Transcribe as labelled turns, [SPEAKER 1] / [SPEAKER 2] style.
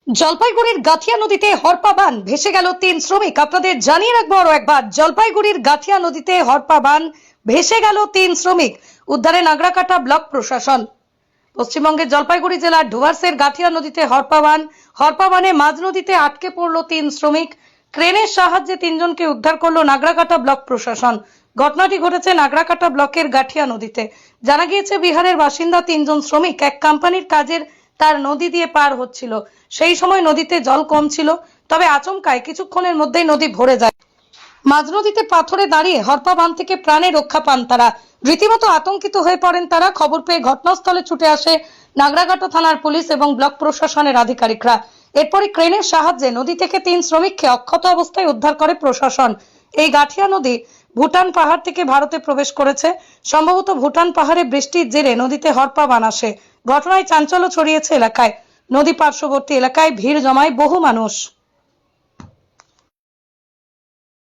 [SPEAKER 1] জলপাইগুড়ির গাথিয়া নদীতে হরপা বান ভেসে গেল 3 শ্রমিক। আপনাদের জানিয়ে রাখবো আরো একবার, জলপাইগুড়ির গাথিয়া নদীতে হরপা বান ভেসে গেল 3 শ্রমিক। উদ্ধারে নাগরাকাটা ব্লক প্রশাসন। পশ্চিমবঙ্গের জলপাইগুড়ি জেলার ডুয়ার্সের গাথিয়া নদীতে হরপা বানে মাঝ নদীতে আটকে পড়লো 3 শ্রমিক। ক্রেনের সাহায্যে 3 জনকে উদ্ধার করলো নাগরাকাটা ব্লক প্রশাসন। ঘটনাটি ঘটেছে নাগরাকাটা ব্লকের গাঠিয়া নদীতে। জানা গিয়েছে, বিহারের বাসিন্দা 3 জন শ্রমিক এক কোম্পানির কাজের তার নদী দিয়ে পার হচ্ছিল। সেই সময় নদীতে জল কম ছিল, তবে আচমকায় কিছুক্ষণের মধ্যেই নদী ভরে যায়। মাঝ নদীতে পাথরে দাঁড়িয়ে হরপা বাঁধ থেকে প্রাণে রক্ষা পান তারা। রীতিমতো আতঙ্কিত হয়ে পড়েন তারা। খবর পেয়ে ঘটনাস্থলে ছুটে আসে নাগরাকাটা থানার পুলিশ এবং ব্লক প্রশাসনের আধিকারিকরা। এরপরই ক্রেনের সাহায্যে নদী থেকে 3 শ্রমিককে অক্ষত অবস্থায় উদ্ধার করে প্রশাসন। এই গাঠিয়া নদী ভুটান পাহাড় থেকে ভারতে প্রবেশ করেছে। সম্ভবত ভুটান পাহাড়ে বৃষ্টির জেরে নদীতে হরপা বান আসে। ঘটনায় চাঞ্চল্য ছড়িয়েছে এলাকায়। নদী পার্শ্ববর্তী এলাকায় ভিড় জমায় বহু মানুষ।